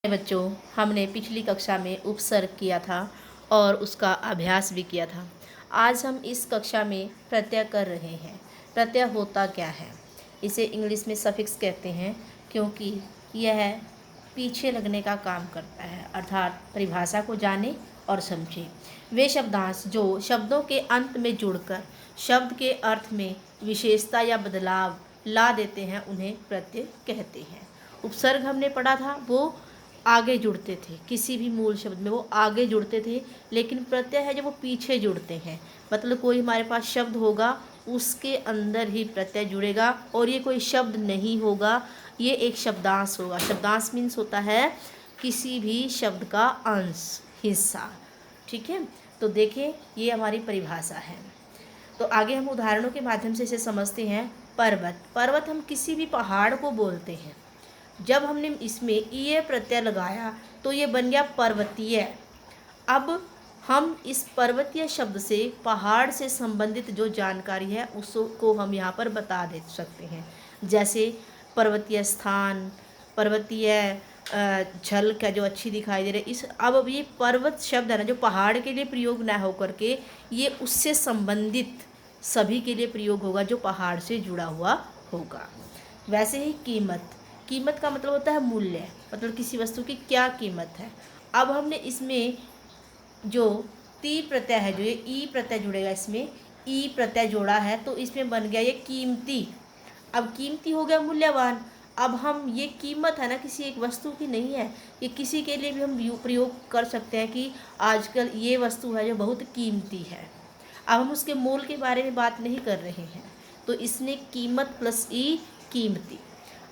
बच्चों, हमने पिछली कक्षा में उपसर्ग किया था और उसका अभ्यास भी किया था। आज हम इस कक्षा में प्रत्यय कर रहे हैं। प्रत्यय होता क्या है? इसे इंग्लिश में सफिक्स कहते हैं, क्योंकि यह पीछे लगने का काम करता है, अर्थात परिभाषा को जाने और समझे। वे शब्दांश जो शब्दों के अंत में जुड़कर शब्द के अर्थ में विशेषता या बदलाव ला देते हैं, उन्हें प्रत्यय कहते हैं। उपसर्ग हमने पढ़ा था, वो आगे जुड़ते थे, किसी भी मूल शब्द में वो आगे जुड़ते थे। लेकिन प्रत्यय है जो वो पीछे जुड़ते हैं, मतलब कोई हमारे पास शब्द होगा, उसके अंदर ही प्रत्यय जुड़ेगा, और ये कोई शब्द नहीं होगा, ये एक शब्दांश होगा। शब्दांश मीन्स होता है किसी भी शब्द का अंश, हिस्सा। ठीक है, तो देखें, ये हमारी परिभाषा है। तो आगे हम उदाहरणों के माध्यम से इसे समझते हैं। पर्वत, पर्वत हम किसी भी पहाड़ को बोलते हैं। जब हमने इसमें ईय प्रत्यय लगाया तो ये बन गया पर्वतीय। अब हम इस पर्वतीय शब्द से पहाड़ से संबंधित जो जानकारी है उसको हम यहाँ पर बता दे सकते हैं। जैसे पर्वतीय स्थान, पर्वतीय झलक है जो अच्छी दिखाई दे रही है। अब ये पर्वत शब्द है ना, जो पहाड़ के लिए प्रयोग ना हो करके ये उससे संबंधित सभी के लिए प्रयोग होगा जो पहाड़ से जुड़ा हुआ होगा। वैसे ही कीमत, कीमत का मतलब होता है मूल्य, मतलब किसी वस्तु की क्या कीमत है। अब हमने इसमें जो ती प्रत्यय है, जो ये ई प्रत्यय जुड़ेगा, इसमें ई प्रत्यय जोड़ा है तो इसमें बन गया ये कीमती। अब कीमती हो गया मूल्यवान। अब हम ये कीमत है ना, किसी एक वस्तु की नहीं है, ये किसी के लिए भी हम प्रयोग कर सकते हैं कि आजकल ये वस्तु है जो बहुत कीमती है। अब हम उसके मोल के बारे में बात नहीं कर रहे हैं, तो इसने कीमत प्लस ई, कीमती।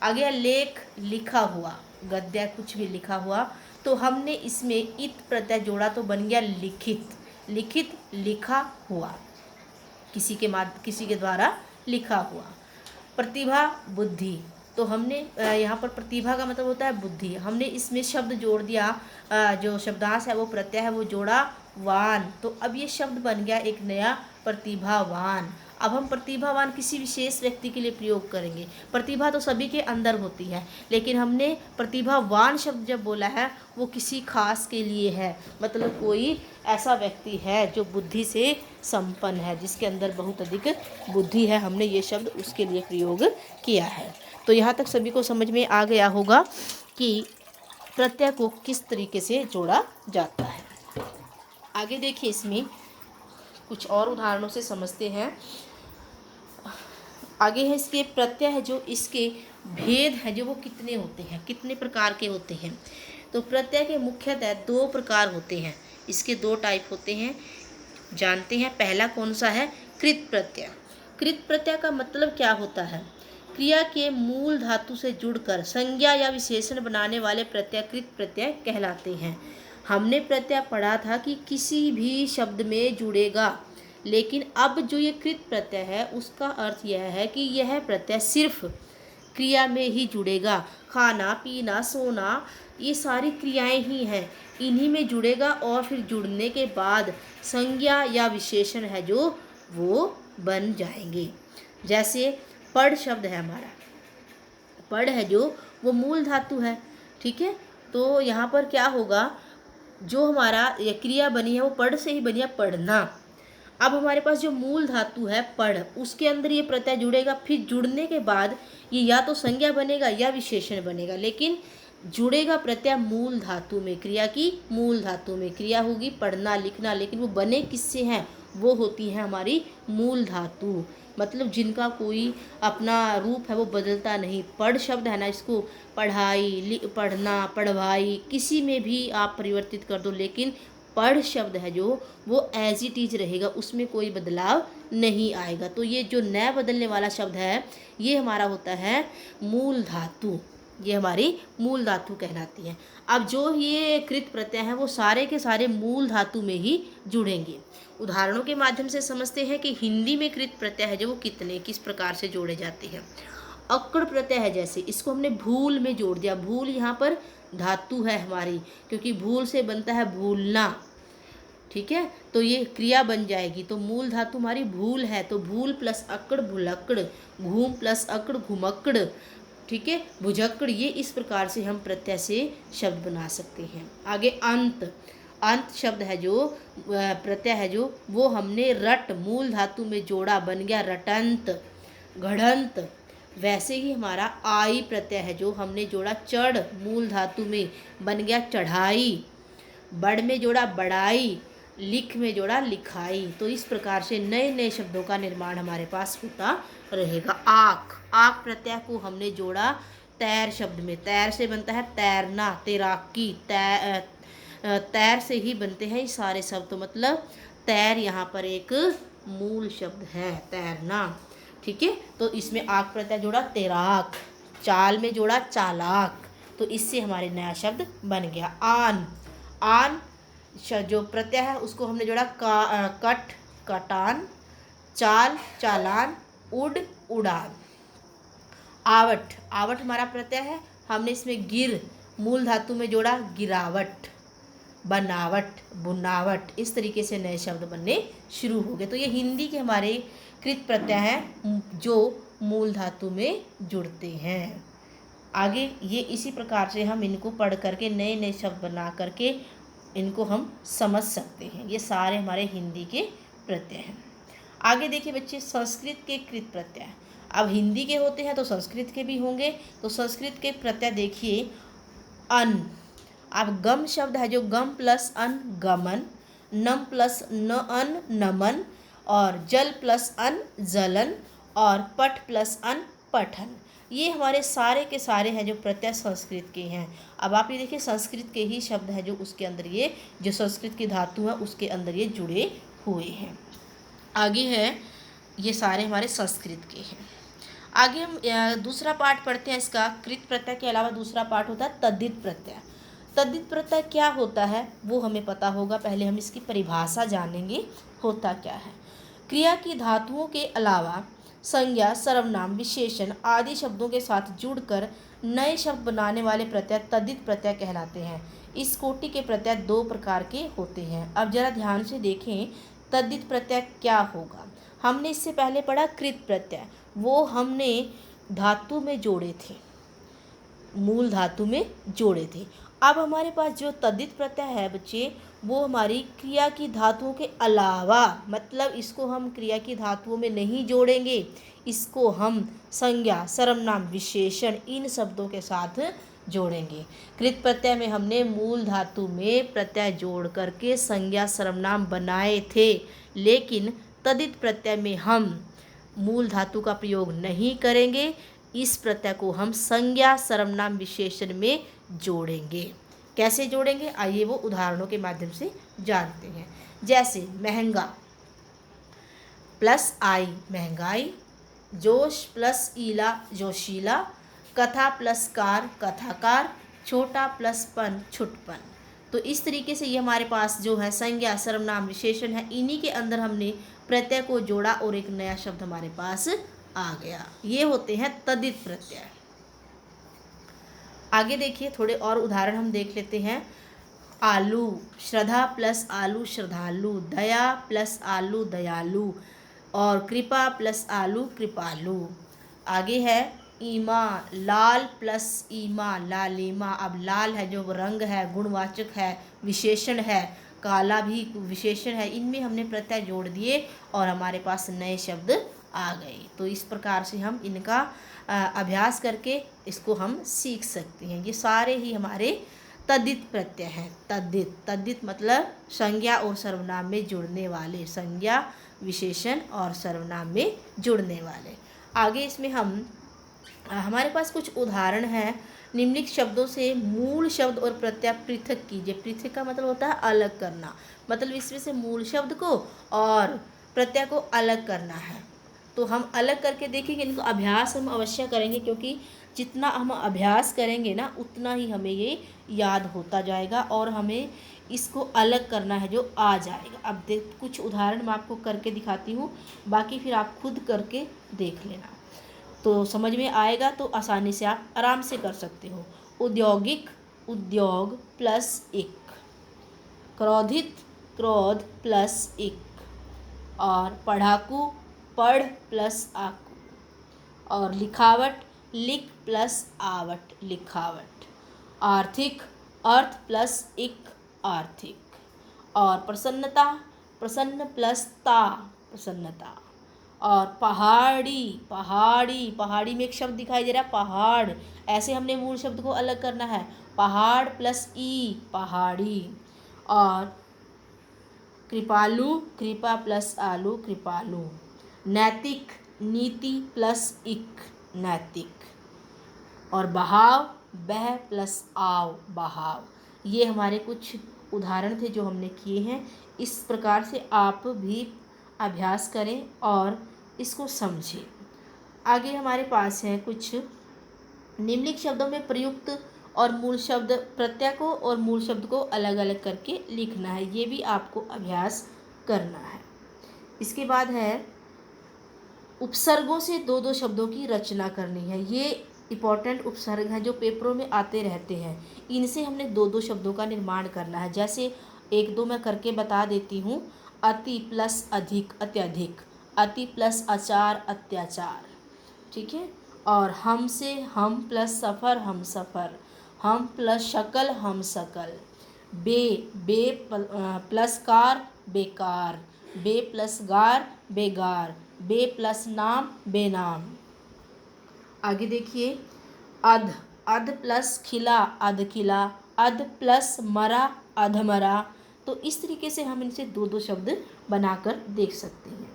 आगे लेख, लिखा हुआ, गद्य कुछ भी लिखा हुआ, तो हमने इसमें इत प्रत्यय जोड़ा तो बन गया लिखित। लिखित, लिखा हुआ, किसी के द्वारा लिखा हुआ। प्रतिभा, बुद्धि, तो हमने यहाँ पर प्रतिभा का मतलब होता है बुद्धि, हमने इसमें शब्द जोड़ दिया, जो शब्दांश है वो प्रत्यय है वो जोड़ा वान, तो अब ये शब्द बन गया एक नया प्रतिभावान। अब हम प्रतिभावान किसी विशेष व्यक्ति के लिए प्रयोग करेंगे। प्रतिभा तो सभी के अंदर होती है, लेकिन हमने प्रतिभावान शब्द जब बोला है वो किसी खास के लिए है, मतलब कोई ऐसा व्यक्ति है जो बुद्धि से संपन्न है, जिसके अंदर बहुत अधिक बुद्धि है, हमने ये शब्द उसके लिए प्रयोग किया है। तो यहाँ तक सभी को समझ में आ गया होगा कि प्रत्यय को किस तरीके से जोड़ा जाता है। आगे देखिए, इसमें कुछ और उदाहरणों से समझते हैं। आगे है इसके प्रत्यय है जो इसके भेद है जो वो कितने होते हैं, कितने प्रकार के होते हैं। तो प्रत्यय के मुख्यतः दो प्रकार होते हैं, इसके दो टाइप होते हैं, जानते हैं। पहला कौन सा है? कृत प्रत्यय। कृत प्रत्यय का मतलब क्या होता है? क्रिया के मूल धातु से जुड़कर संज्ञा या विशेषण बनाने वाले प्रत्यय कृत प्रत्यय कहलाते हैं। हमने प्रत्यय पढ़ा था कि किसी भी शब्द में जुड़ेगा, लेकिन अब जो ये कृत प्रत्यय है उसका अर्थ यह है कि यह प्रत्यय सिर्फ क्रिया में ही जुड़ेगा। खाना, पीना, सोना, ये सारी क्रियाएं ही हैं, इन्हीं में जुड़ेगा, और फिर जुड़ने के बाद संज्ञा या विशेषण है जो वो बन जाएंगे। जैसे पढ़ शब्द है हमारा, पढ़ है जो वो मूल धातु है, ठीक है। तो यहाँ पर क्या होगा, जो हमारा ये क्रिया बनी है वो पढ़ से ही बनी है, पढ़ना। अब हमारे पास जो मूल धातु है पढ़, उसके अंदर ये प्रत्यय जुड़ेगा, फिर जुड़ने के बाद ये या तो संज्ञा बनेगा या विशेषण बनेगा, लेकिन जुड़ेगा प्रत्यय मूल धातु में, क्रिया की मूल धातु में क्रिया होगी पढ़ना, लिखना, लेकिन वो बने किससे हैं? वो होती है हमारी मूल धातु, मतलब जिनका कोई अपना रूप है वो बदलता नहीं। पढ़ शब्द है ना, इसको पढ़ाई, पढ़ना, पढ़वाई, किसी में भी आप परिवर्तित कर दो, लेकिन पढ़ शब्द है जो वो एज इट इज रहेगा, उसमें कोई बदलाव नहीं आएगा। तो ये जो नया बदलने वाला शब्द है ये हमारा होता है मूल धातु, ये हमारी मूल धातु कहलाती है। अब जो ये कृत प्रत्यय हैं वो सारे के सारे मूल धातु में ही जुड़ेंगे। उदाहरणों के माध्यम से समझते हैं कि हिंदी में कृत प्रत्यय है जो वो कितने किस प्रकार से जोड़े जाते हैं। अक्ड़ प्रत्यय है, जैसे इसको हमने भूल में जोड़ दिया, भूल यहाँ पर धातु है हमारी, क्योंकि भूल से बनता है भूलना, ठीक है, तो ये क्रिया बन जाएगी। तो मूल धातु हमारी भूल है, तो भूल प्लस अक्ड़ भुलक्कड़, घूम प्लस अक्ड़ घुमक्कड़, ठीक है, भुजक्कड़, ये इस प्रकार से हम प्रत्यय से शब्द बना सकते हैं। आगे अंत, अंत शब्द है जो प्रत्यय है जो वो हमने रट मूल धातु में जोड़ा, बन गया रटंत, घड़ंत। वैसे ही हमारा आई प्रत्यय है जो हमने जोड़ा चढ़ मूल धातु में, बन गया चढ़ाई, बड़ में जोड़ा बड़ाई, लिख में जोड़ा लिखाई। तो इस प्रकार से नए नए शब्दों का निर्माण हमारे पास होता रहेगा। आँख, आँख प्रत्यय को हमने जोड़ा तैर शब्द में, तैर से बनता है तैरना, तैराकी, तैर से ही बनते हैं ये सारे शब्द। तो मतलब तैर यहाँ पर एक मूल शब्द है, तैरना, ठीक है। तो इसमें आँख प्रत्यय जोड़ा तैराक, चाल में जोड़ा चालाक, तो इससे हमारे नया शब्द बन गया आन। आन जो प्रत्यय है उसको हमने जोड़ा कट कटान, चाल चालान, उड़ उड़ान। आवट, आवट हमारा प्रत्यय है, हमने इसमें गिर मूल धातु में जोड़ा गिरावट, बनावट, बुनावट। इस तरीके से नए शब्द बनने शुरू हो गए। तो ये हिंदी के हमारे कृत प्रत्यय हैं जो मूल धातु में जुड़ते हैं। आगे ये इसी प्रकार से हम इनको पढ़ करके नए नए शब्द बना करके इनको हम समझ सकते हैं। ये सारे हमारे हिंदी के प्रत्यय हैं। आगे देखिए बच्चे, संस्कृत के कृत प्रत्यय। अब हिंदी के होते हैं तो संस्कृत के भी होंगे। तो संस्कृत के प्रत्यय देखिए, अन। अब गम शब्द है जो गम प्लस अन गमन, नम प्लस न अन नमन, और जल प्लस अन जलन, और पठ प्लस अन पठन। ये हमारे सारे के सारे हैं जो प्रत्यय संस्कृत के हैं। अब आप ये देखिए, संस्कृत के ही शब्द है जो उसके अंदर ये जो संस्कृत की धातु है उसके अंदर ये जुड़े हुए हैं। आगे है, ये सारे हमारे संस्कृत के हैं। आगे हम दूसरा पाठ पढ़ते हैं इसका। कृत प्रत्यय के अलावा दूसरा पाठ होता है तद्धित प्रत्यय। तद्धित प्रत्यय क्या होता है वो हमें पता होगा। पहले हम इसकी परिभाषा जानेंगे, होता क्या है। क्रिया की धातुओं के अलावा संज्ञा, सर्वनाम, विशेषण आदि शब्दों के साथ जुड़कर नए शब्द बनाने वाले प्रत्यय तद्धित प्रत्यय कहलाते हैं। इस कोटि के प्रत्यय दो प्रकार के होते हैं। अब जरा ध्यान से देखें तद्धित प्रत्यय क्या होगा। हमने इससे पहले पढ़ा कृत प्रत्यय, वो हमने धातु में जोड़े थे, मूल धातु में जोड़े थे। अब हमारे पास जो तद्धित प्रत्यय है बच्चे, वो हमारी क्रिया की धातुओं के अलावा, मतलब इसको हम क्रिया की धातुओं में नहीं जोड़ेंगे, इसको हम संज्ञा, सर्वनाम, विशेषण इन शब्दों के साथ जोड़ेंगे। कृत प्रत्यय में हमने मूल धातु में प्रत्यय जोड़ करके संज्ञा सर्वनाम बनाए थे, लेकिन तद्धित प्रत्यय में हम मूल धातु का प्रयोग नहीं करेंगे। इस प्रत्यय को हम संज्ञा, सर्वनाम, विशेषण में जोड़ेंगे। कैसे जोड़ेंगे आइए वो उदाहरणों के माध्यम से जानते हैं। जैसे महंगा प्लस आई महंगाई, जोश प्लस ईला जोशीला, कथा प्लस कार कथाकार, छोटा प्लस पन छुटपन। तो इस तरीके से ये हमारे पास जो है संज्ञा, सर्वनाम, विशेषण है, इन्हीं के अंदर हमने प्रत्यय को जोड़ा और एक नया शब्द हमारे पास आ गया। ये होते हैं तद्धित प्रत्यय। आगे देखिए थोड़े और उदाहरण हम देख लेते हैं। आलू, श्रद्धा प्लस आलू श्रद्धालु, दया प्लस आलू दयालु, और कृपा प्लस आलू कृपालु। आगे है ईमा, लाल प्लस ईमा लालिमा। अब लाल है जो रंग है, गुणवाचक है, विशेषण है, काला भी विशेषण है, इनमें हमने प्रत्यय जोड़ दिए और हमारे पास नए शब्द आ गए। तो इस प्रकार से हम इनका अभ्यास करके इसको हम सीख सकते हैं। ये सारे ही हमारे तद्धित प्रत्यय हैं। तद्धित, तद्धित मतलब संज्ञा और सर्वनाम में जुड़ने वाले, संज्ञा, विशेषण और सर्वनाम में जुड़ने वाले। आगे इसमें हम हमारे पास कुछ उदाहरण हैं। निम्नलिखित शब्दों से मूल शब्द और प्रत्यय पृथक कीजिए। पृथक का मतलब होता है अलग करना, मतलब इसमें से मूल शब्द को और प्रत्यय को अलग करना है। तो हम अलग करके देखेंगे, इनको अभ्यास हम अवश्य करेंगे, क्योंकि जितना हम अभ्यास करेंगे ना उतना ही हमें ये याद होता जाएगा और हमें इसको अलग करना है जो आ जाएगा। अब कुछ उदाहरण मैं आपको करके दिखाती हूँ, बाकी फिर आप खुद करके देख लेना तो समझ में आएगा, तो आसानी से आप आराम से कर सकते हो। औद्योगिक, उद्योग प्लस इक, क्रोधित, क्रोध प्लस इक, और पढ़ाकू, पढ़ प्लस आकू, और लिखावट, लिख प्लस आवट लिखावट। आर्थिक अर्थ प्लस इक आर्थिक। और प्रसन्नता प्रसन्न प्लस ता प्रसन्नता। और पहाड़ी पहाड़ी पहाड़ी में एक शब्द दिखाई दे रहा है पहाड़, ऐसे हमने मूल शब्द को अलग करना है, पहाड़ प्लस ई पहाड़ी। और कृपालु कृपा प्लस आलू कृपालु। नैतिक नीति प्लस इक नैतिक। और बहाव बह प्लस आव बहाव। ये हमारे कुछ उदाहरण थे जो हमने किए हैं। इस प्रकार से आप भी अभ्यास करें और इसको समझें। आगे हमारे पास है कुछ निम्नलिखित शब्दों में प्रयुक्त और मूल शब्द प्रत्यय को और मूल शब्द को अलग अलग करके लिखना है, ये भी आपको अभ्यास करना है। इसके बाद है उपसर्गों से दो दो शब्दों की रचना करनी है। ये इम्पॉर्टेंट उपसर्ग हैं जो पेपरों में आते रहते हैं, इनसे हमने दो दो शब्दों का निर्माण करना है। जैसे एक दो मैं करके बता देती हूँ। अति प्लस अधिक अत्यधिक, अति प्लस आचार अत्याचार, ठीक है। और हम से हम प्लस सफ़र हम सफ़र, हम प्लस शकल हम सकल। बे प्लस कार बेकार, बे प्लस गार बेगार, बे प्लस नाम बेनाम। आगे देखिए अध अध प्लस खिला अध खिला, अध प्लस मरा अधमरा। तो इस तरीके से हम इनसे दो दो शब्द बनाकर देख सकते हैं।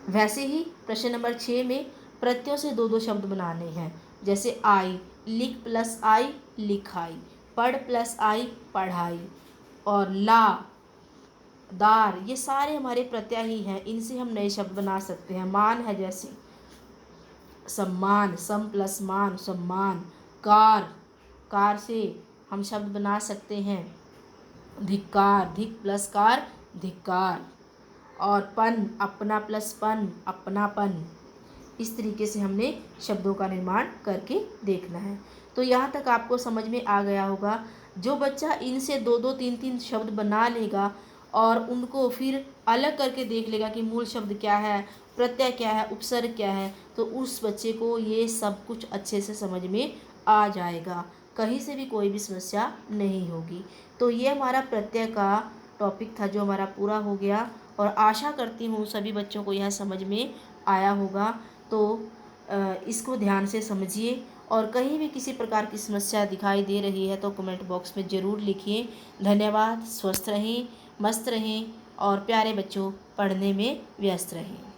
वैसे ही प्रश्न नंबर 6 में प्रत्ययों से दो दो शब्द बनाने हैं। जैसे आई लिख प्लस आई लिखाई, पढ़ प्लस आई पढ़ाई। और ला दार, ये सारे हमारे प्रत्यय ही हैं, इनसे हम नए शब्द बना सकते हैं। मान है जैसे सम्मान, सम प्लस मान सम्मान। कार कार से हम शब्द बना सकते हैं धिक्कार, धिक प्लस कार धिक्कार। और पन अपना प्लस पन अपनापन। इस तरीके से हमने शब्दों का निर्माण करके देखना है। तो यहाँ तक आपको समझ में आ गया होगा। जो बच्चा इनसे दो दो तीन तीन शब्द बना लेगा और उनको फिर अलग करके देख लेगा कि मूल शब्द क्या है, प्रत्यय क्या है, उपसर्ग क्या है, तो उस बच्चे को ये सब कुछ अच्छे से समझ में आ जाएगा, कहीं से भी कोई भी समस्या नहीं होगी। तो ये हमारा प्रत्यय का टॉपिक था जो हमारा पूरा हो गया, और आशा करती हूँ सभी बच्चों को यह समझ में आया होगा। तो इसको ध्यान से समझिए, और कहीं भी किसी प्रकार की समस्या दिखाई दे रही है तो कमेंट बॉक्स में ज़रूर लिखिए। धन्यवाद। स्वस्थ रहें, मस्त रहें और प्यारे बच्चों पढ़ने में व्यस्त रहें।